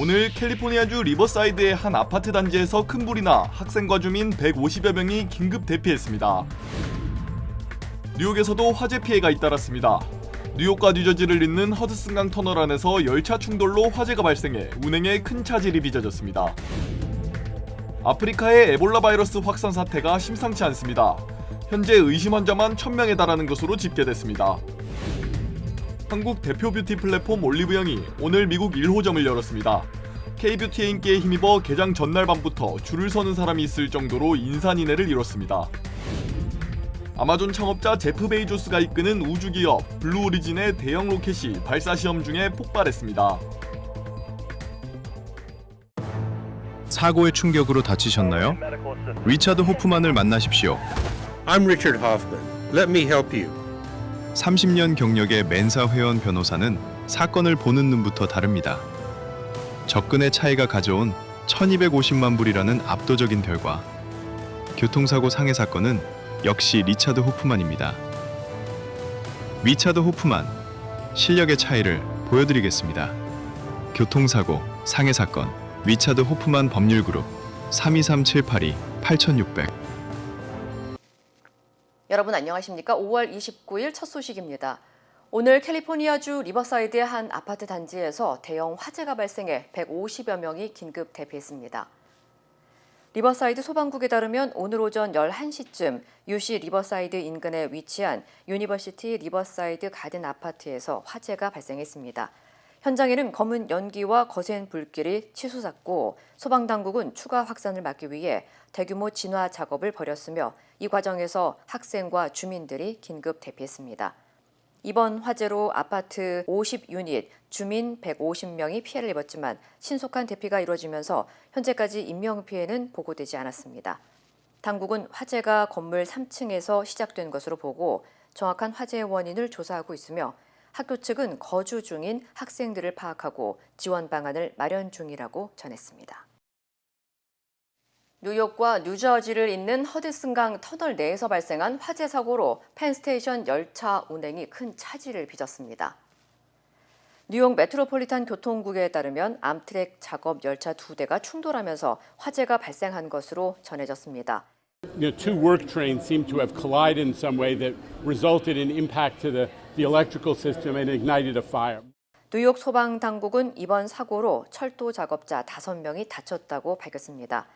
오늘 캘리포니아주 리버사이드의 한 아파트 단지에서 큰 불이 나 학생과 주민 150여 명이 긴급 대피했습니다. 뉴욕에서도 화재 피해가 잇따랐습니다. 뉴욕과 뉴저지를 잇는 허드슨강 터널 안에서 열차 충돌로 화재가 발생해 운행에 큰 차질이 빚어졌습니다. 아프리카의 에볼라 바이러스 확산 사태가 심상치 않습니다. 현재 의심 환자만 1000명에 달하는 것으로 집계됐습니다. 한국 대표 뷰티 플랫폼 올리브영이 오늘 미국 1호점을 열었습니다. K-뷰티의 인기에 힘입어 개장 전날 밤부터 줄을 서는 사람이 있을 정도로 인산인해를 이뤘습니다. 아마존 창업자 제프 베이조스가 이끄는 우주기업 블루 오리진의 대형 로켓이 발사 시험 중에 폭발했습니다. 사고의 충격으로 다치셨나요? 리차드 호프만을 만나십시오. I'm Richard Hoffman. Let me help you. 30년 경력의 멘사 회원 변호사는 사건을 보는 눈부터 다릅니다. 접근의 차이가 가져온 1250만 불이라는 압도적인 결과. 교통사고 상해 사건은 역시 리차드 호프만입니다. 리차드 호프만, 실력의 차이를 보여드리겠습니다. 교통사고, 상해 사건, 리차드 호프만 법률그룹 323-782-8600. 여러분 안녕하십니까? 5월 29일 첫 소식입니다. 오늘 캘리포니아주 리버사이드의 한 아파트 단지에서 대형 화재가 발생해 150여 명이 긴급 대피했습니다. 리버사이드 소방국에 따르면 오늘 오전 11시쯤 UC 리버사이드 인근에 위치한 유니버시티 리버사이드 가든 아파트에서 화재가 발생했습니다. 현장에는 검은 연기와 거센 불길이 치솟았고 소방당국은 추가 확산을 막기 위해 대규모 진화 작업을 벌였으며 이 과정에서 학생과 주민들이 긴급 대피했습니다. 이번 화재로 아파트 50유닛, 주민 150명이 피해를 입었지만 신속한 대피가 이루어지면서 현재까지 인명피해는 보고되지 않았습니다. 당국은 화재가 건물 3층에서 시작된 것으로 보고 정확한 화재의 원인을 조사하고 있으며 학교 측은 거주 중인 학생들을 파악하고 지원 방안을 마련 중이라고 전했습니다. 뉴욕과 뉴저지를 잇는 허드슨강 터널 내에서 발생한 화재 사고로 펜스테이션 열차 운행이 큰 차질을 빚었습니다. 뉴욕 메트로폴리탄 교통국에 따르면 암트랙 작업 열차 2대가 충돌하면서 화재가 발생한 것으로 전해졌습니다. Two work trains seem to have collided in some way that resulted in impact to the electrical system and ignited a fire. 뉴욕 소방당국은 이번 사고로 철도 작업자 5명이 다쳤다고 밝혔습니다.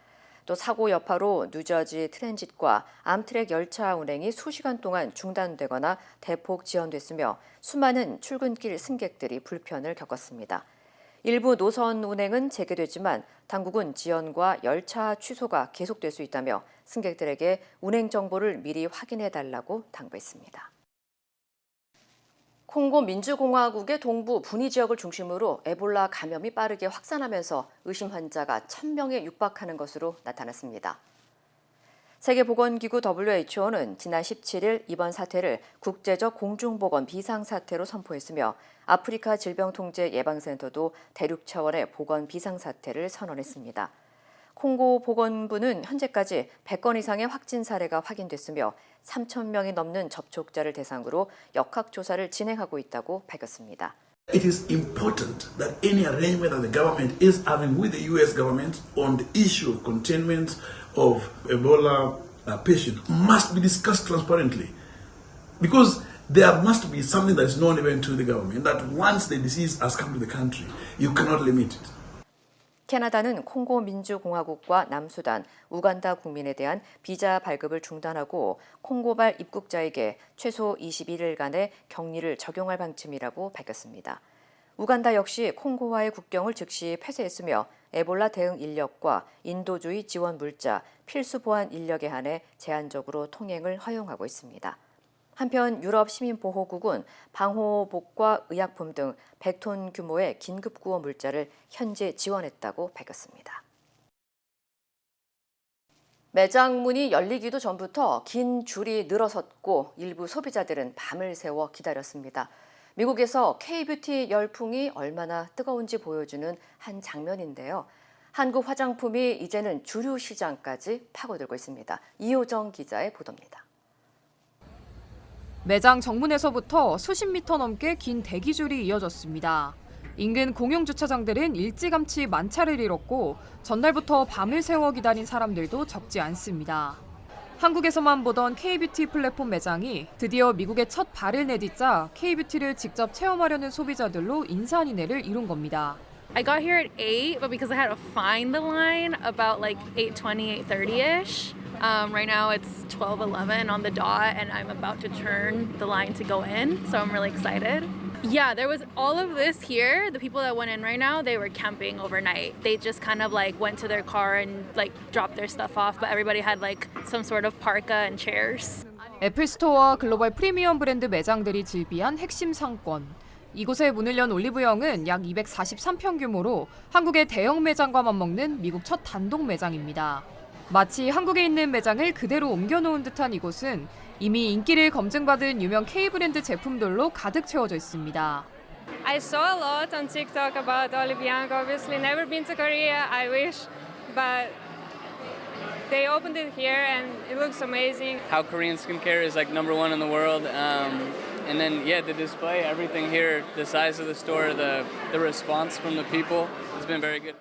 또 사고 여파로 뉴저지 트랜짓과 암트랙 열차 운행이 수시간 동안 중단되거나 대폭 지연됐으며 수많은 출근길 승객들이 불편을 겪었습니다. 일부 노선 운행은 재개되지만 당국은 지연과 열차 취소가 계속될 수 있다며 승객들에게 운행 정보를 미리 확인해달라고 당부했습니다. 콩고 민주공화국의 동부 분이 지역을 중심으로 에볼라 감염이 빠르게 확산하면서 의심 환자가 1000명에 육박하는 것으로 나타났습니다. 세계보건기구 WHO는 지난 17일 이번 사태를 국제적 공중보건 비상사태로 선포했으며 아프리카 질병통제예방센터도 대륙 차원의 보건 비상사태를 선언했습니다. 콩고 보건부는 현재까지 100건 이상의 확진 사례가 확인됐으며 3,000명이 넘는 접촉자를 대상으로 역학조사를 진행하고 있다고 밝혔습니다. It is important that any arrangement that the government is having with the U.S. government on the issue of containment of Ebola patient must be discussed transparently. Because there must be something that is known even to the government that once the disease has come to the country, you cannot limit it. 캐나다는 콩고 민주공화국과 남수단, 우간다 국민에 대한 비자 발급을 중단하고 콩고발 입국자에게 최소 21일간의 격리를 적용할 방침이라고 밝혔습니다. 우간다 역시 콩고와의 국경을 즉시 폐쇄했으며 에볼라 대응 인력과 인도주의 지원 물자, 필수 보안 인력에 한해 제한적으로 통행을 허용하고 있습니다. 한편 유럽 시민보호국은 방호복과 의약품 등 100톤 규모의 긴급 구호 물자를 현재 지원했다고 밝혔습니다. 매장 문이 열리기도 전부터 긴 줄이 늘어섰고 일부 소비자들은 밤을 새워 기다렸습니다. 미국에서 K-뷰티 열풍이 얼마나 뜨거운지 보여주는 한 장면인데요. 한국 화장품이 이제는 주류 시장까지 파고들고 있습니다. 이호정 기자의 보도입니다. 매장 정문에서부터 수십 미터 넘게 긴 대기줄이 이어졌습니다. 인근 공용주차장들은 일찌감치 만차를 잃었고 전날부터 밤을 새워 기다린 사람들도 적지 않습니다. 한국에서만 보던 K-뷰티 플랫폼 매장이 드디어 미국에 첫 발을 내딛자 K-뷰티를 직접 체험하려는 소비자들로 인산인해를 이룬 겁니다. I got here at 8, but because I had to find the line about like 8:20, 8:30ish. Right now it's 12:11 on the dot and I'm about to turn the line to go in, so I'm really excited. Yeah, there was all of this here. The people that went in right now, they were camping overnight. They just kind of like went to their car and like dropped their stuff off, but everybody had like some sort of parka and chairs. 애플 스토어와 글로벌 프리미엄 브랜드 매장들이 즐비한 핵심 상권. 이곳에 문을 연 올리브영은 약 243평 규모로 한국의 대형 매장과 맞먹는 미국 첫 단독 매장입니다. 마치 한국에 있는 매장을 그대로 옮겨놓은 듯한 이곳은 이미 인기를 검증받은 유명 K-브랜드 제품들로 가득 채워져 있습니다. I saw a lot on TikTok about Olive Young. Obviously, never been to Korea. I wish, but they opened it here and it looks amazing. How Korean skincare is like #1 in the world, and then the display, everything here, the size of the store, the response from the people has been very good.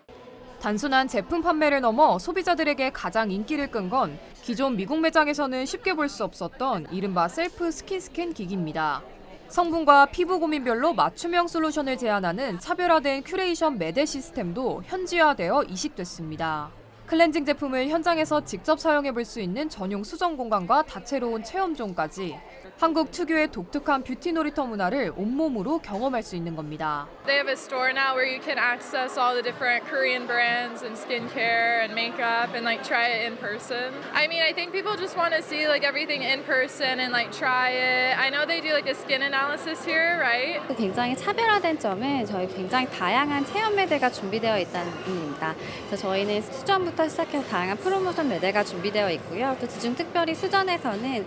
단순한 제품 판매를 넘어 소비자들에게 가장 인기를 끈 건 기존 미국 매장에서는 쉽게 볼 수 없었던 이른바 셀프 스킨 기기입니다. 성분과 피부 고민별로 맞춤형 솔루션을 제안하는 차별화된 큐레이션 매대 시스템도 현지화되어 이식됐습니다. 클렌징 제품을 현장에서 직접 사용해 볼 수 있는 전용 수정 공간과 다채로운 체험존까지 한국 특유의 독특한 뷰티 놀이터 문화를 온몸으로 경험할 수 있는 겁니다. They have a store now where you can access all the different Korean brands and skincare and makeup and like try it in person. I mean, I think people just want to see like everything in person and like try it. I know they do like a skin analysis here, right? 굉장히 차별화된 점은 저희 굉장히 다양한 체험 매대가 준비되어 있다는 부분입니다. 그래서 저희는 수전부터 시작해서 다양한 프로모션 매대가 준비되어 있고요. 또 그중 특별히 수전에서는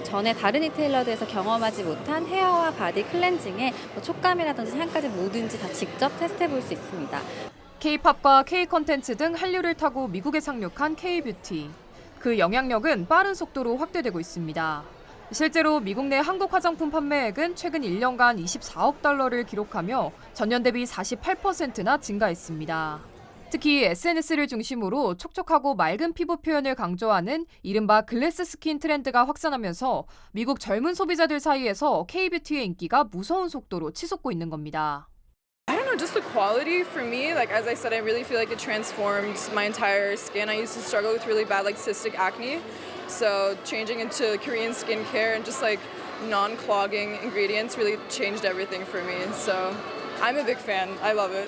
전에 다른 리테일러들에서 경험하지 못한 헤어와 바디 클렌징에 촉감이라든지 향까지 뭐든지 다 직접 테스트해 볼 수 있습니다. K-팝과 K-컨텐츠 등 한류를 타고 미국에 상륙한 K-뷰티. 그 영향력은 빠른 속도로 확대되고 있습니다. 실제로 미국 내 한국 화장품 판매액은 최근 1년간 24억 달러를 기록하며 전년 대비 48%나 증가했습니다. 특히 SNS를 중심으로 촉촉하고 맑은 피부 표현을 강조하는 이른바 글래스 스킨 트렌드가 확산하면서 미국 젊은 소비자들 사이에서 K-뷰티의 인기가 무서운 속도로 치솟고 있는 겁니다. I don't know, just the quality for me, like as I said, I really feel like it transformed my entire skin. I used to struggle with really bad like cystic acne. So changing into Korean skincare and just like non-clogging ingredients really changed everything for me. So I'm a big fan. I love it.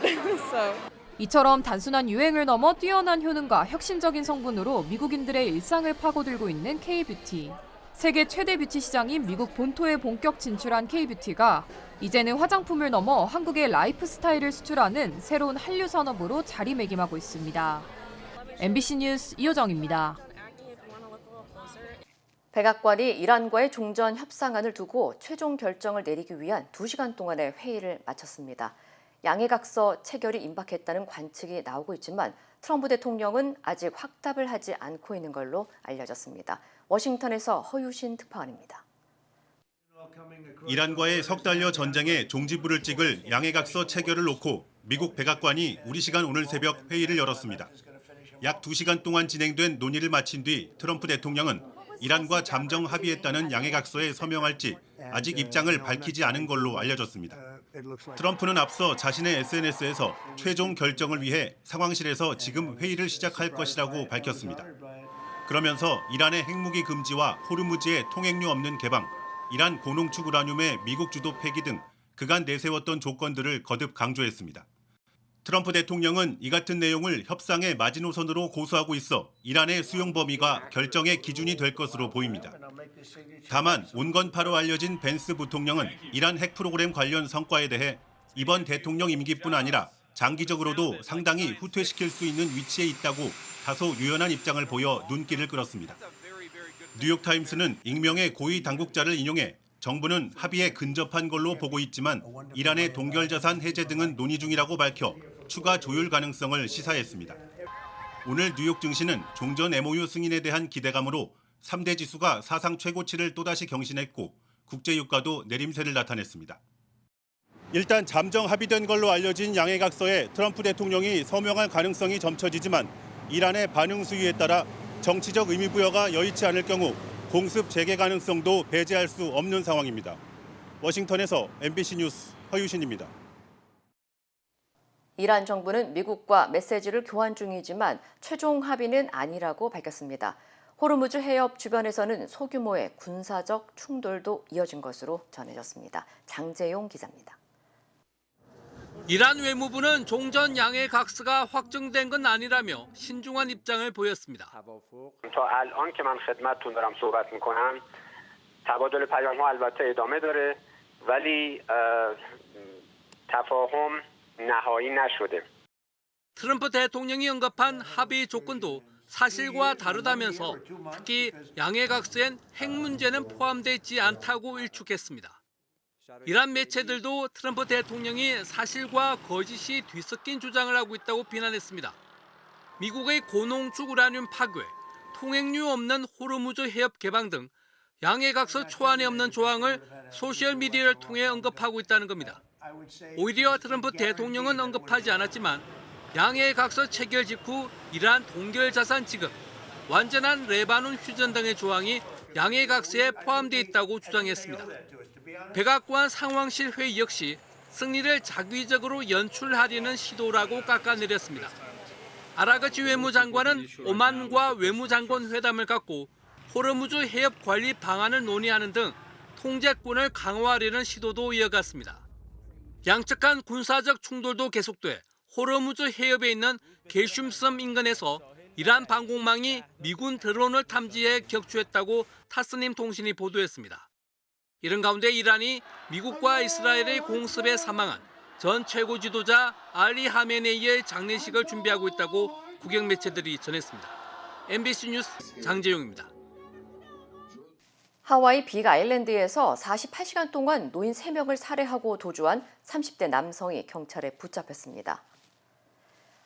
So 이처럼 단순한 유행을 넘어 뛰어난 효능과 혁신적인 성분으로 미국인들의 일상을 파고들고 있는 K-뷰티. 세계 최대 뷰티 시장인 미국 본토에 본격 진출한 K-뷰티가 이제는 화장품을 넘어 한국의 라이프 스타일을 수출하는 새로운 한류 산업으로 자리매김하고 있습니다. MBC 뉴스 이효정입니다. 백악관이 이란과의 종전 협상안을 두고 최종 결정을 내리기 위한 2시간 동안의 회의를 마쳤습니다. 양해각서 체결이 임박했다는 관측이 나오고 있지만 트럼프 대통령은 아직 확답을 하지 않고 있는 걸로 알려졌습니다. 워싱턴에서 허유신 특파원입니다. 이란과의 석 달여 전쟁에 종지부를 찍을 양해각서 체결을 놓고 미국 백악관이 우리 시간 오늘 새벽 회의를 열었습니다. 약 2시간 동안 진행된 논의를 마친 뒤 트럼프 대통령은 이란과 잠정 합의했다는 양해각서에 서명할지 아직 입장을 밝히지 않은 걸로 알려졌습니다. 트럼프는 앞서 자신의 SNS에서 최종 결정을 위해 상황실에서 지금 회의를 시작할 것이라고 밝혔습니다. 그러면서 이란의 핵무기 금지와 호르무즈의 통행료 없는 개방, 이란 고농축 우라늄의 미국 주도 폐기 등 그간 내세웠던 조건들을 거듭 강조했습니다. 트럼프 대통령은 이 같은 내용을 협상의 마지노선으로 고수하고 있어 이란의 수용 범위가 결정의 기준이 될 것으로 보입니다. 다만 온건파로 알려진 벤스 부통령은 이란 핵 프로그램 관련 성과에 대해 이번 대통령 임기뿐 아니라 장기적으로도 상당히 후퇴시킬 수 있는 위치에 있다고 다소 유연한 입장을 보여 눈길을 끌었습니다. 뉴욕타임스는 익명의 고위 당국자를 인용해 정부는 합의에 근접한 걸로 보고 있지만 이란의 동결자산 해제 등은 논의 중이라고 밝혀 추가 조율 가능성을 시사했습니다. 오늘 뉴욕 증시는 종전 MOU 승인에 대한 기대감으로 3대 지수가 사상 최고치를 또다시 경신했고 국제 유가도 내림세를 나타냈습니다. 일단 잠정 합의된 걸로 알려진 양해각서에 트럼프 대통령이 서명할 가능성이 점쳐지지만 이란의 반응 수위에 따라 정치적 의미 부여가 여의치 않을 경우 공습 재개 가능성도 배제할 수 없는 상황입니다. 워싱턴에서 MBC 뉴스 허유신입니다. 이란 정부는 미국과 메시지를 교환 중이지만 최종 합의는 아니라고 밝혔습니다. 호르무즈 해협 주변에서는 소규모의 군사적 충돌도 이어진 것으로 전해졌습니다. 장재용 기자입니다. 이란 외무부는 종전 양해 각서가 확정된 건 아니라며 신중한 입장을 보였습니다. تا الان که من خدمتتون دارم صحبت میکنم تبادل پیام‌ها البته ادامه داره ولی تفاهم نهایی نشده. 트럼프 대통령이 언급한 합의 조건도 사실과 다르다면서 특히 양해 각서엔 핵 문제는 포함되어 있지 않다고 일축했습니다. 이란 매체들도 트럼프 대통령이 사실과 거짓이 뒤섞인 주장을 하고 있다고 비난했습니다. 미국의 고농축 우라늄 파괴, 통행료 없는 호르무즈 해협 개방 등 양해각서 초안에 없는 조항을 소셜미디어를 통해 언급하고 있다는 겁니다. 오히려 트럼프 대통령은 언급하지 않았지만 양해각서 체결 직후 이란 동결 자산 지급, 완전한 레바논 휴전 등의 조항이 양해각서에 포함되어 있다고 주장했습니다. 백악관 상황실 회의 역시 승리를 자기적으로 연출하려는 시도라고 깎아내렸습니다. 아라그치 외무장관은 오만과 외무장관 회담을 갖고 호르무즈 해협 관리 방안을 논의하는 등 통제권을 강화하려는 시도도 이어갔습니다. 양측 간 군사적 충돌도 계속돼 호르무즈 해협에 있는 게슘섬 인근에서 이란 방공망이 미군 드론을 탐지해 격추했다고 타스님 통신이 보도했습니다. 이런 가운데 이란이 미국과 이스라엘의 공습에 사망한 전 최고 지도자 알리 하메네이의 장례식을 준비하고 있다고 국영 매체들이 전했습니다. MBC 뉴스 장재용입니다. 하와이 빅 아일랜드에서 48시간 동안 노인 3명을 살해하고 도주한 30대 남성이 경찰에 붙잡혔습니다.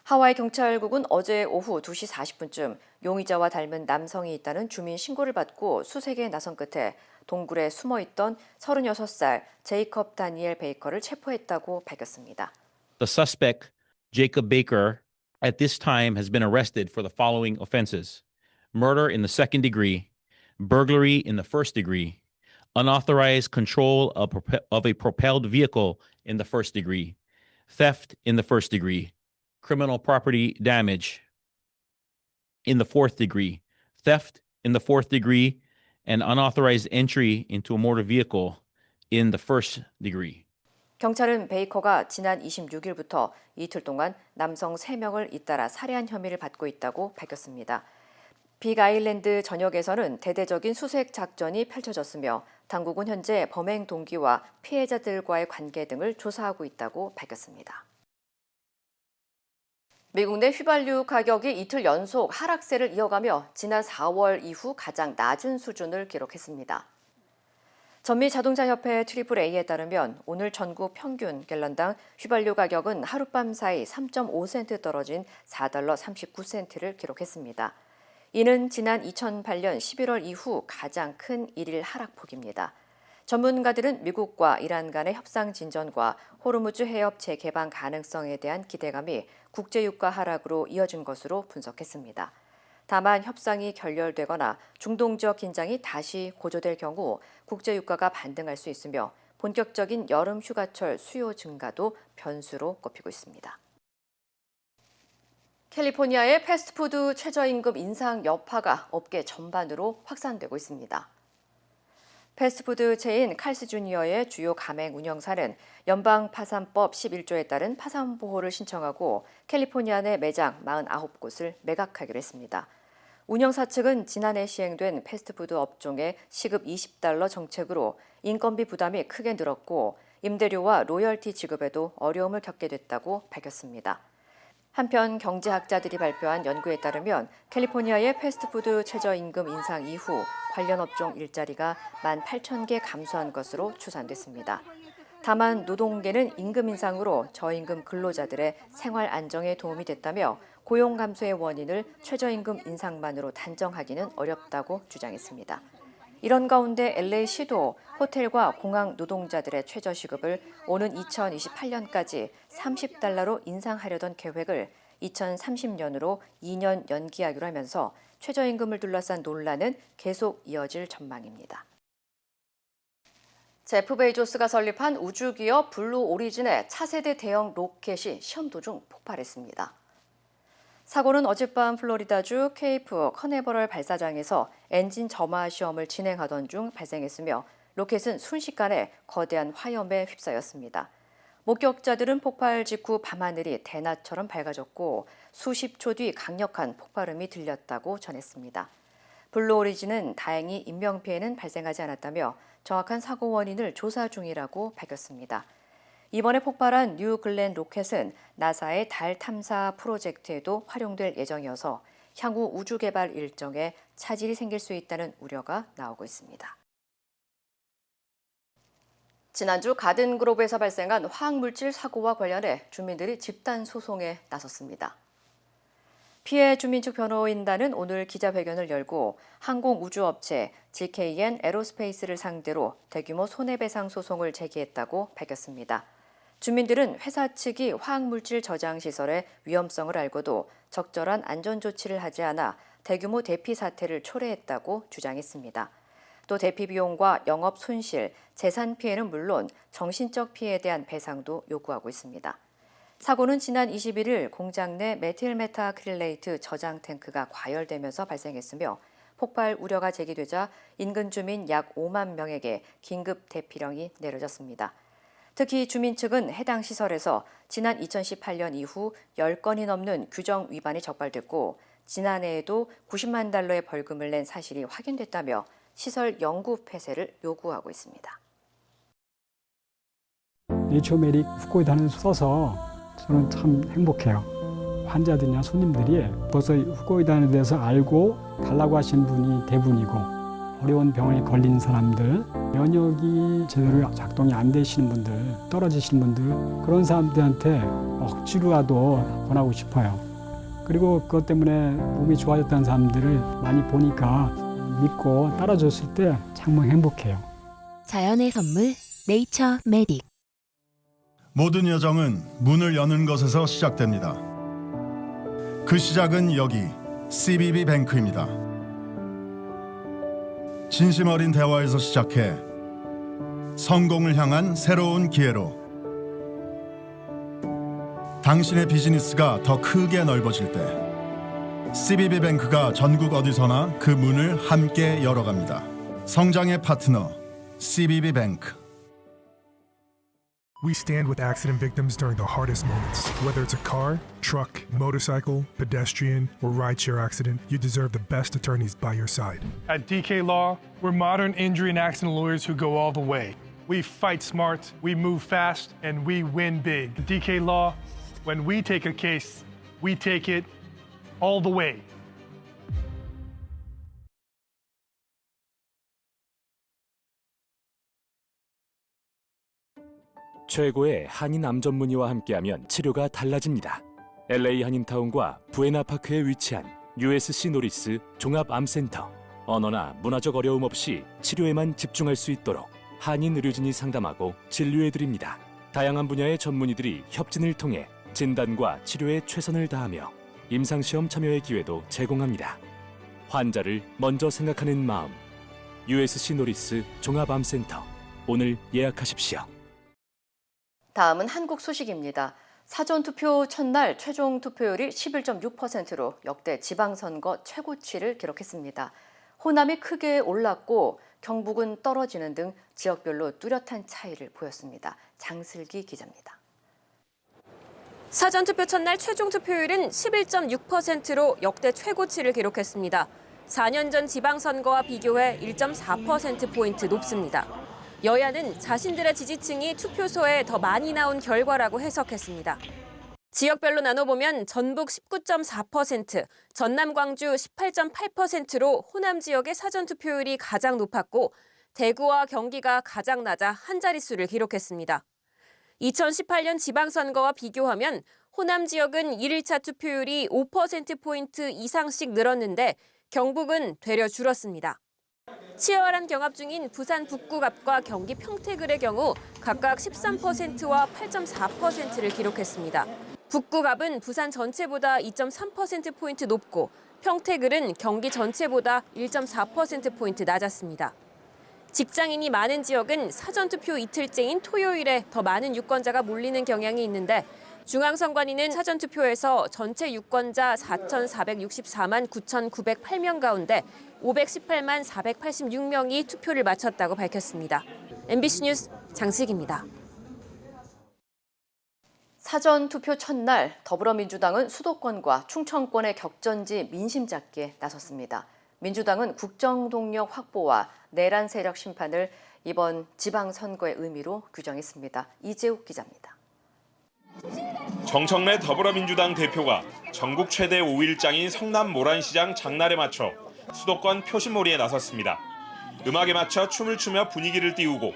하와이 경찰국은 어제 오후 2시 40분쯤 용의자와 닮은 남성이 있다는 주민 신고를 받고 수색에 나선 끝에 동굴에 숨어있던 36살 제이컵 다니엘 베이커를 체포했다고 밝혔습니다. The suspect, Jacob Baker, at this time has been arrested for the following offenses: murder in the second degree, burglary in the first degree, unauthorized control of a propelled vehicle in the first degree, theft in the first degree, criminal property damage in the fourth degree, theft in the fourth degree, and unauthorized entry into a motor vehicle in the first degree. 경찰은 베이커가 지난 26일부터 이틀 동안 남성 3명을 잇따라 살해한 혐의를 받고 있다고 밝혔습니다. 빅 아일랜드 전역에서는 대대적인 수색 작전이 펼쳐졌으며 당국은 현재 범행 동기와 피해자들과의 관계 등을 조사하고 있다고 밝혔습니다. 미국 내 휘발유 가격이 이틀 연속 하락세를 이어가며 지난 4월 이후 가장 낮은 수준을 기록했습니다. 전미자동차협회 AAA에 따르면 오늘 전국 평균 갤런당 휘발유 가격은 하룻밤 사이 3.5센트 떨어진 4달러 39센트를 기록했습니다. 이는 지난 2008년 11월 이후 가장 큰 일일 하락폭입니다. 전문가들은 미국과 이란 간의 협상 진전과 호르무즈 해협 재개방 가능성에 대한 기대감이 국제유가 하락으로 이어진 것으로 분석했습니다. 다만 협상이 결렬되거나 중동 지역 긴장이 다시 고조될 경우 국제유가가 반등할 수 있으며 본격적인 여름 휴가철 수요 증가도 변수로 꼽히고 있습니다. 캘리포니아의 패스트푸드 최저임금 인상 여파가 업계 전반으로 확산되고 있습니다. 패스트푸드 체인 칼스 주니어의 주요 가맹 운영사는 연방 파산법 11조에 따른 파산 보호를 신청하고 캘리포니아 내 매장 49곳을 매각하기로 했습니다. 운영사 측은 지난해 시행된 패스트푸드 업종의 시급 $20 정책으로 인건비 부담이 크게 늘었고 임대료와 로열티 지급에도 어려움을 겪게 됐다고 밝혔습니다. 한편 경제학자들이 발표한 연구에 따르면 캘리포니아의 패스트푸드 최저임금 인상 이후 관련 업종 일자리가 18,000개 감소한 것으로 추산됐습니다. 다만 노동계는 임금 인상으로 저임금 근로자들의 생활 안정에 도움이 됐다며 고용 감소의 원인을 최저임금 인상만으로 단정하기는 어렵다고 주장했습니다. 이런 가운데 LA시도 호텔과 공항 노동자들의 최저시급을 오는 2028년까지 $30로 인상하려던 계획을 2030년으로 2년 연기하기로 하면서 최저임금을 둘러싼 논란은 계속 이어질 전망입니다. 제프 베이조스가 설립한 우주기업 블루 오리진의 차세대 대형 로켓이 시험 도중 폭발했습니다. 사고는 어젯밤 플로리다주 케이프 커네버럴 발사장에서 엔진 점화 시험을 진행하던 중 발생했으며 로켓은 순식간에 거대한 화염에 휩싸였습니다. 목격자들은 폭발 직후 밤하늘이 대낮처럼 밝아졌고 수십 초 뒤 강력한 폭발음이 들렸다고 전했습니다. 블루 오리진은 다행히 인명피해는 발생하지 않았다며 정확한 사고 원인을 조사 중이라고 밝혔습니다. 이번에 폭발한 뉴 글렌 로켓은 나사의 달 탐사 프로젝트에도 활용될 예정이어서 향후 우주 개발 일정에 차질이 생길 수 있다는 우려가 나오고 있습니다. 지난주 가든그로브에서 발생한 화학물질 사고와 관련해 주민들이 집단 소송에 나섰습니다. 피해 주민 측 변호인단은 오늘 기자회견을 열고 항공우주업체 GKN 에로스페이스를 상대로 대규모 손해배상 소송을 제기했다고 밝혔습니다. 주민들은 회사 측이 화학물질 저장 시설의 위험성을 알고도 적절한 안전조치를 하지 않아 대규모 대피 사태를 초래했다고 주장했습니다. 또 대피 비용과 영업 손실, 재산 피해는 물론 정신적 피해에 대한 배상도 요구하고 있습니다. 사고는 지난 21일 공장 내 메틸메타크릴레이트 저장 탱크가 과열되면서 발생했으며 폭발 우려가 제기되자 인근 주민 약 5만 명에게 긴급 대피령이 내려졌습니다. 특히 주민 측은 해당 시설에서 지난 2018년 이후 10건이 넘는 규정 위반이 적발됐고 지난해에도 $90만 달러의 벌금을 낸 사실이 확인됐다며 시설 영구 폐쇄를 요구하고 있습니다. 네이처메딕 후코이단을 써서 저는 참 행복해요. 환자들이나 손님들이 벌써 후코이단에 대해서 알고 달라고 하신 분이 대부분이고 어려운 병에 걸린 사람들, 면역이 제대로 작동이 안 되시는 분들, 떨어지시는 분들 그런 사람들한테 억지로라도 권하고 싶어요. 그리고 그것 때문에 몸이 좋아졌다는 사람들을 많이 보니까 믿고 따라줬을 때 정말 행복해요. 자연의 선물 네이처메딕. 모든 여정은 문을 여는 것에서 시작됩니다. 그 시작은 여기 CBB 뱅크입니다. 진심 어린 대화에서 시작해 성공을 향한 새로운 기회로 당신의 비즈니스가 더 크게 넓어질 때 CBB 뱅크가 전국 어디서나 그 문을 함께 열어갑니다. 성장의 파트너 CBB 뱅크. We stand with accident victims during the hardest moments. Whether it's a car, truck, motorcycle, pedestrian, or rideshare accident, you deserve the best attorneys by your side. At DK Law, we're modern injury and accident lawyers who go all the way. We fight smart, we move fast, and we win big. At DK Law, when we take a case, we take it all the way. 최고의 한인 암 전문의와 함께하면 치료가 달라집니다. LA 한인타운과 부에나파크에 위치한 USC 노리스 종합암센터. 언어나 문화적 어려움 없이 치료에만 집중할 수 있도록 한인 의료진이 상담하고 진료해드립니다. 다양한 분야의 전문의들이 협진을 통해 진단과 치료에 최선을 다하며 임상시험 참여의 기회도 제공합니다. 환자를 먼저 생각하는 마음. USC 노리스 종합암센터. 오늘 예약하십시오. 다음은 한국 소식입니다. 사전투표 첫날 최종 투표율이 11.6%로 역대 지방선거 최고치를 기록했습니다. 호남이 크게 올랐고 경북은 떨어지는 등 지역별로 뚜렷한 차이를 보였습니다. 장슬기 기자입니다. 사전투표 첫날 최종 투표율은 11.6%로 역대 최고치를 기록했습니다. 4년 전 지방선거와 비교해 1.4%포인트 높습니다. 여야는 자신들의 지지층이 투표소에 더 많이 나온 결과라고 해석했습니다. 지역별로 나눠보면 전북 19.4%, 전남 광주 18.8%로 호남 지역의 사전투표율이 가장 높았고 대구와 경기가 가장 낮아 한 자릿수를 기록했습니다. 2018년 지방선거와 비교하면 호남 지역은 1일차 투표율이 5%포인트 이상씩 늘었는데 경북은 되려 줄었습니다. 치열한 경합 중인 부산 북구갑과 경기 평택을의 경우 각각 13%와 8.4%를 기록했습니다. 북구갑은 부산 전체보다 2.3%포인트 높고 평택을은 경기 전체보다 1.4%포인트 낮았습니다. 직장인이 많은 지역은 사전투표 이틀째인 토요일에 더 많은 유권자가 몰리는 경향이 있는데 중앙선관위는 사전투표에서 전체 유권자 4,464만 9,908명 가운데 518만 486명이 투표를 마쳤다고 밝혔습니다. MBC 뉴스 장식입니다. 사전투표 첫날 더불어민주당은 수도권과 충청권의 격전지 민심 잡기에 나섰습니다. 민주당은 국정동력 확보와 내란 세력 심판을 이번 지방선거의 의미로 규정했습니다. 이재욱 기자입니다. 정청래 더불어민주당 대표가 전국 최대 5일장인 성남 모란시장 장날에 맞춰 수도권 표심몰이에 나섰습니다. 음악에 맞춰 춤을 추며 분위기를 띄우고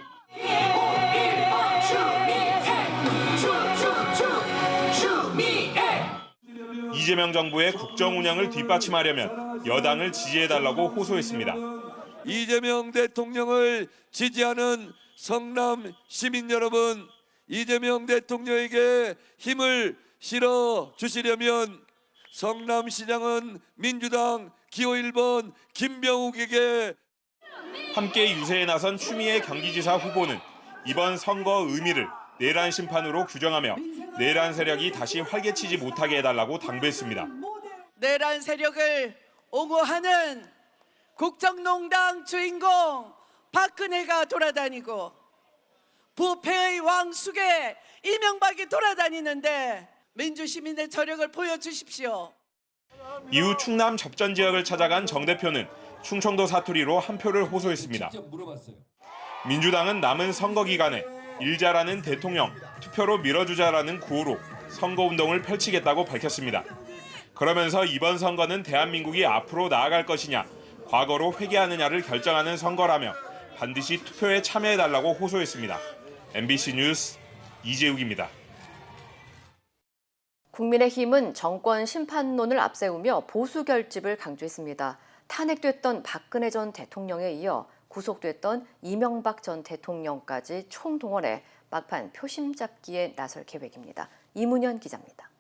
이재명 정부의 국정 운영을 뒷받침하려면 여당을 지지해달라고 호소했습니다. 이재명 대통령을 지지하는 성남 시민 여러분, 이재명 대통령에게 힘을 실어 주시려면 성남시장은 민주당 기호 1번 김병욱에게. 함께 유세에 나선 추미애 경기지사 후보는 이번 선거 의미를 내란 심판으로 규정하며 내란 세력이 다시 활개치지 못하게 해달라고 당부했습니다. 내란 세력을 옹호하는 국정농단 주인공 박근혜가 돌아다니고 부패의 왕숙에 이명박이 돌아다니는데 민주시민의 저력을 보여주십시오. 이후 충남 접전 지역을 찾아간 정 대표는 충청도 사투리로 한 표를 호소했습니다. 민주당은 남은 선거 기간에 일 잘하는 대통령, 투표로 밀어주자라는 구호로 선거운동을 펼치겠다고 밝혔습니다. 그러면서 이번 선거는 대한민국이 앞으로 나아갈 것이냐, 과거로 회귀하느냐를 결정하는 선거라며 반드시 투표에 참여해달라고 호소했습니다. MBC 뉴스 이재욱입니다. 국민의힘은 정권 심판론을 앞세우며 보수 결집을 강조했습니다. 탄핵됐던 박근혜 전 대통령에 이어 구속됐던 이명박 전 대통령까지 총동원해 막판 표심 잡기에 나설 계획입니다. 이문현 기자입니다.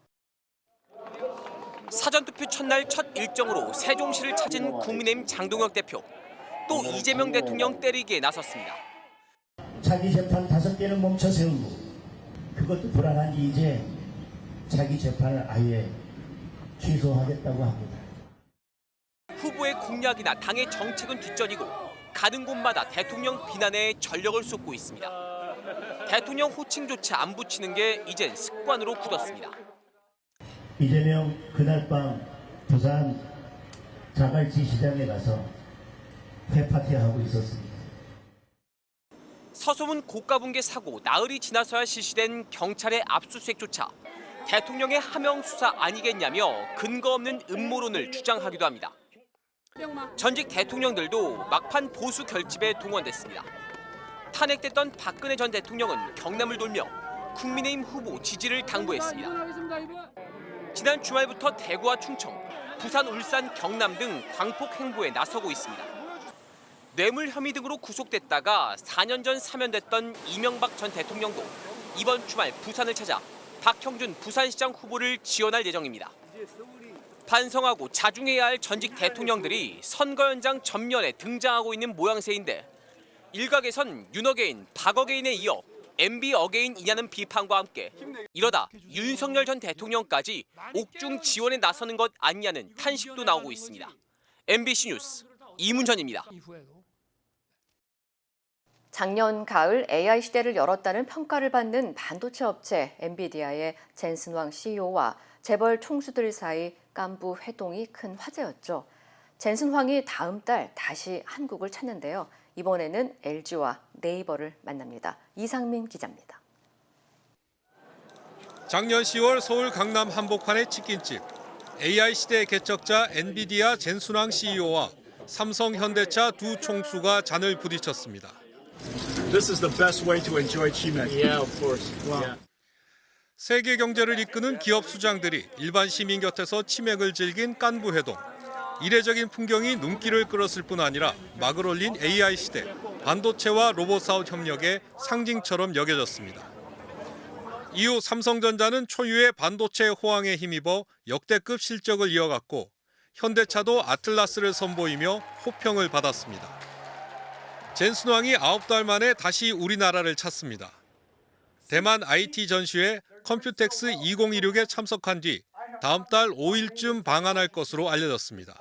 사전투표 첫날 첫 일정으로 세종시를 찾은 국민의힘 장동혁 대표. 또 이재명 대통령 때리기에 나섰습니다. 자기 재판 5개는 멈춰 세우고 그것도 불안하니 이제 자기 재판을 아예 취소하겠다고 합니다. 후보의 공약이나 당의 정책은 뒷전이고 가는 곳마다 대통령 비난에 전력을 쏟고 있습니다. 대통령 호칭조차 안 붙이는 게 이젠 습관으로 굳었습니다. 이재명 그날 밤 부산 자갈치 시장에 가서 회파티하고 있었습니다. 서소문 고가분계 사고 나흘이 지나서야 실시된 경찰의 압수수색조차 대통령의 하명 수사 아니겠냐며 근거 없는 음모론을 주장하기도 합니다. 전직 대통령들도 막판 보수 결집에 동원됐습니다. 탄핵됐던 박근혜 전 대통령은 경남을 돌며 국민의힘 후보 지지를 당부했습니다. 지난 주말부터 대구와 충청, 부산, 울산, 경남 등 광폭 행보에 나서고 있습니다. 뇌물 혐의 등으로 구속됐다가 4년 전 사면됐던 이명박 전 대통령도 이번 주말 부산을 찾아 박형준 부산시장 후보를 지원할 예정입니다. 반성하고 자중해야 할 전직 대통령들이 선거 현장 전면에 등장하고 있는 모양새인데 일각에선 윤어게인, 박어게인에 이어 MB 어게인이냐는 비판과 함께 이러다 윤석열 전 대통령까지 옥중 지원에 나서는 것 아니냐는 탄식도 나오고 있습니다. MBC 뉴스 이문전입니다. 작년 가을 AI 시대를 열었다는 평가를 받는 반도체 업체 엔비디아의 젠슨 황 CEO와 재벌 총수들 사이 깐부 회동이 큰 화제였죠. 젠슨 황이 다음 달 다시 한국을 찾는데요. 이번에는 LG와 네이버를 만납니다. 이상민 기자입니다. 작년 10월 서울 강남 한복판의 치킨집. AI 시대의 개척자 엔비디아 젠슨 황 CEO와 삼성 현대차 두 총수가 잔을 부딪혔습니다. This is the best way to enjoy chimek. Yeah, of course. Wow. Yeah. 세계 경제를 이끄는 기업 수장들이 일반 시민 곁에서 치맥을 즐긴 깐부 회동. 이례적인 풍경이 눈길을 끌었을 뿐 아니라 막을 올린 AI 시대, 반도체와 로봇 사업 협력의 상징처럼 여겨졌습니다. 이후 삼성전자는 초유의 반도체 호황에 힘입어 역대급 실적을 이어갔고 현대차도 아틀라스를 선보이며 호평을 받았습니다. 젠순왕이 9달 만에 다시 우리나라를 찾습니다. 대만 IT 전시회 컴퓨텍스 2016에 참석한 뒤 다음 달 5일쯤 방한할 것으로 알려졌습니다.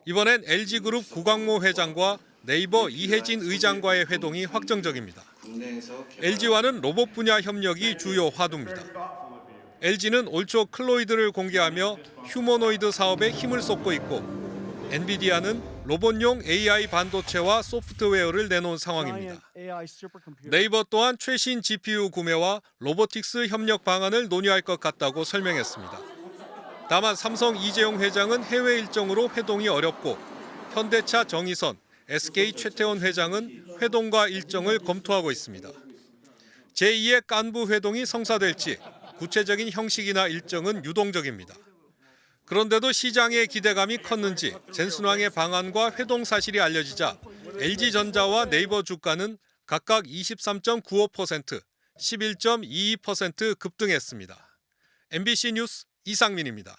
이번엔 LG그룹 구광모 회장과 네이버 이혜진 의장과의 회동이 확정적입니다. LG와는 로봇 분야 협력이 주요 화두입니다. LG는 올 초 클로이드를 공개하며 휴머노이드 사업에 힘을 쏟고 있고 엔비디아는 로봇용 AI 반도체와 소프트웨어를 내놓은 상황입니다. 네이버 또한 최신 GPU 구매와 로보틱스 협력 방안을 논의할 것 같다고 설명했습니다. 다만 삼성 이재용 회장은 해외 일정으로 회동이 어렵고 현대차 정의선, SK 최태원 회장은 회동과 일정을 검토하고 있습니다. 제2의 깐부 회동이 성사될지 구체적인 형식이나 일정은 유동적입니다. 그런데도 시장의 기대감이 컸는지 젠순왕의 방안과 회동 사실이 알려지자 LG전자와 네이버 주가는 각각 23.95%, 11.22% 급등했습니다. MBC 뉴스 이상민입니다.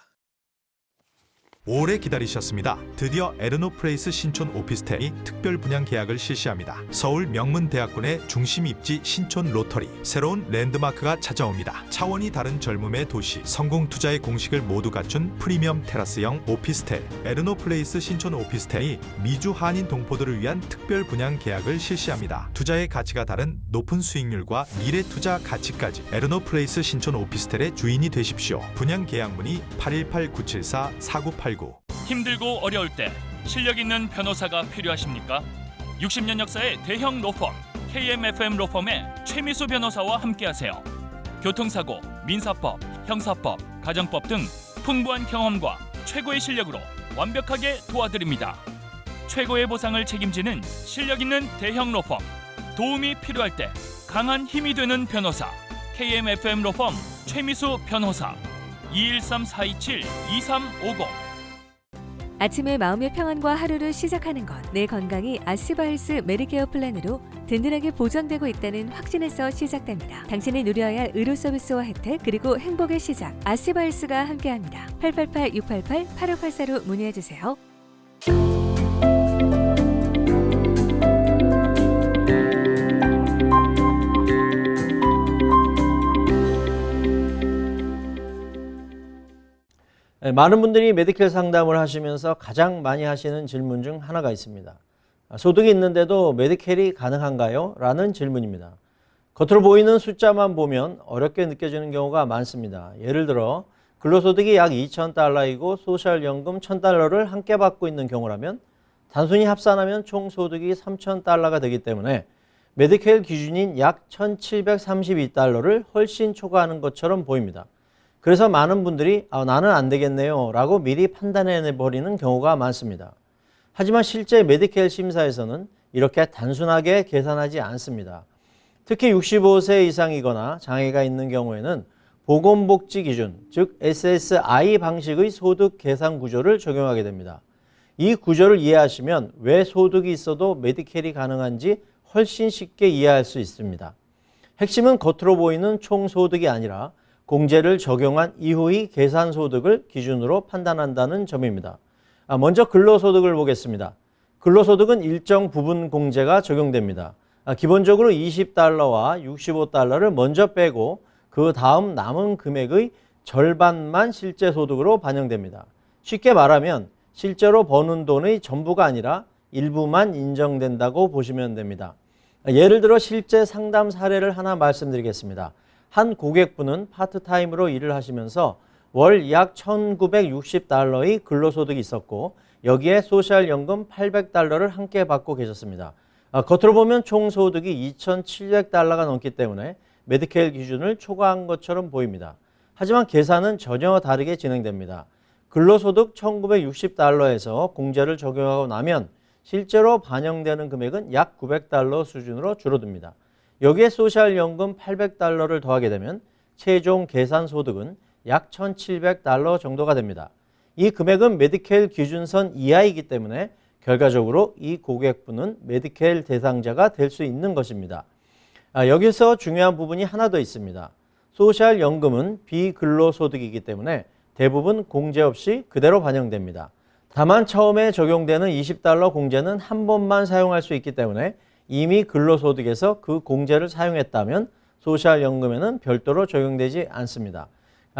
오래 기다리셨습니다. 드디어 에르노플레이스 신촌 오피스텔이 특별 분양 계약을 실시합니다. 서울 명문대학군의 중심 입지 신촌 로터리, 새로운 랜드마크가 찾아옵니다. 차원이 다른 젊음의 도시, 성공 투자의 공식을 모두 갖춘 프리미엄 테라스형 오피스텔 에르노플레이스 신촌 오피스텔이 미주 한인 동포들을 위한 특별 분양 계약을 실시합니다. 투자의 가치가 다른 높은 수익률과 미래 투자 가치까지 에르노플레이스 신촌 오피스텔의 주인이 되십시오. 분양 계약 문의 818-974-4989. 힘들고 어려울 때 실력 있는 변호사가 필요하십니까? 60년 역사의 대형 로펌 KMFM 로펌의 최미수 변호사와 함께하세요. 교통사고, 민사법, 형사법, 가정법 등 풍부한 경험과 최고의 실력으로 완벽하게 도와드립니다. 최고의 보상을 책임지는 실력 있는 대형 로펌, 도움이 필요할 때 강한 힘이 되는 변호사 KMFM 로펌 최미수 변호사 213-427-2350. 아침에 마음의 평안과 하루를 시작하는 것, 내 건강이 아스바헬스 메디케어 플랜으로 든든하게 보장되고 있다는 확신에서 시작됩니다. 당신이 누려야 할 의료 서비스와 혜택, 그리고 행복의 시작, 아스바헬스가 함께합니다. 888-688-8584로 문의해주세요. 많은 분들이 메디컬 상담을 하시면서 가장 많이 하시는 질문 중 하나가 있습니다. 소득이 있는데도 메디컬이 가능한가요? 라는 질문입니다. 겉으로 보이는 숫자만 보면 어렵게 느껴지는 경우가 많습니다. 예를 들어 근로소득이 약 2,000달러이고 소셜연금 1,000달러를 함께 받고 있는 경우라면 단순히 합산하면 총 소득이 3,000달러가 되기 때문에 메디컬 기준인 약 1,732달러를 훨씬 초과하는 것처럼 보입니다. 그래서 많은 분들이 나는 안 되겠네요 라고 미리 판단해버리는 경우가 많습니다. 하지만 실제 메디케어 심사에서는 이렇게 단순하게 계산하지 않습니다. 특히 65세 이상이거나 장애가 있는 경우에는 보건복지 기준, 즉 SSI 방식의 소득 계산 구조를 적용하게 됩니다. 이 구조를 이해하시면 왜 소득이 있어도 메디케어이 가능한지 훨씬 쉽게 이해할 수 있습니다. 핵심은 겉으로 보이는 총소득이 아니라 공제를 적용한 이후의 계산소득을 기준으로 판단한다는 점입니다. 먼저 근로소득을 보겠습니다. 근로소득은 일정 부분 공제가 적용됩니다. 기본적으로 20달러와 65달러를 먼저 빼고 그 다음 남은 금액의 절반만 실제 소득으로 반영됩니다. 쉽게 말하면 실제로 버는 돈의 전부가 아니라 일부만 인정된다고 보시면 됩니다. 예를 들어 실제 상담 사례를 하나 말씀드리겠습니다. 한 고객분은 파트타임으로 일을 하시면서 월 약 1,960달러의 근로소득이 있었고 여기에 소셜연금 800달러를 함께 받고 계셨습니다. 겉으로 보면 총소득이 2,700달러가 넘기 때문에 메디케어 기준을 초과한 것처럼 보입니다. 하지만 계산은 전혀 다르게 진행됩니다. 근로소득 1,960달러에서 공제를 적용하고 나면 실제로 반영되는 금액은 약 900달러 수준으로 줄어듭니다. 여기에 소셜연금 800달러를 더하게 되면 최종 계산 소득은 약 1,700달러 정도가 됩니다. 이 금액은 메디케일 기준선 이하이기 때문에 결과적으로 이 고객분은 메디케일 대상자가 될 수 있는 것입니다. 여기서 중요한 부분이 하나 더 있습니다. 소셜연금은 비근로소득이기 때문에 대부분 공제 없이 그대로 반영됩니다. 다만 처음에 적용되는 $20 공제는 한 번만 사용할 수 있기 때문에 이미 근로소득에서 그 공제를 사용했다면 소셜연금에는 별도로 적용되지 않습니다.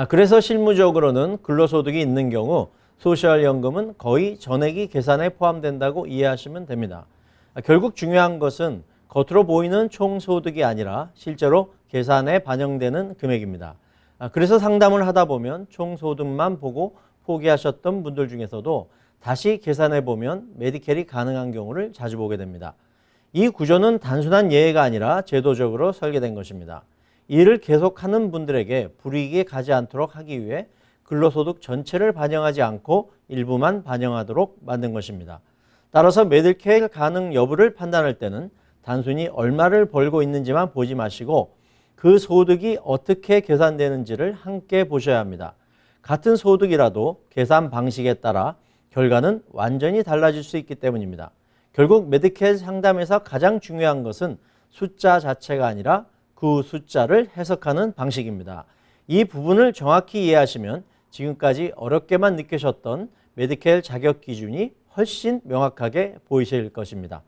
그래서 실무적으로는 근로소득이 있는 경우 소셜연금은 거의 전액이 계산에 포함된다고 이해하시면 됩니다. 결국 중요한 것은 겉으로 보이는 총소득이 아니라 실제로 계산에 반영되는 금액입니다. 그래서 상담을 하다 보면 총소득만 보고 포기하셨던 분들 중에서도 다시 계산해 보면 메디케일이 가능한 경우를 자주 보게 됩니다. 이 구조는 단순한 예외가 아니라 제도적으로 설계된 것입니다. 이를 계속하는 분들에게 불이익이 가지 않도록 하기 위해 근로소득 전체를 반영하지 않고 일부만 반영하도록 만든 것입니다. 따라서 메디케일 가능 여부를 판단할 때는 단순히 얼마를 벌고 있는지만 보지 마시고 그 소득이 어떻게 계산되는지를 함께 보셔야 합니다. 같은 소득이라도 계산 방식에 따라 결과는 완전히 달라질 수 있기 때문입니다. 결국 메디케일 상담에서 가장 중요한 것은 숫자 자체가 아니라 그 숫자를 해석하는 방식입니다. 이 부분을 정확히 이해하시면 지금까지 어렵게만 느끼셨던 메디케일 자격 기준이 훨씬 명확하게 보이실 것입니다.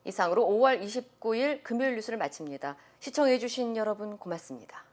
이상으로 5월 29일 금요일 뉴스를 마칩니다. 시청해주신 여러분 고맙습니다.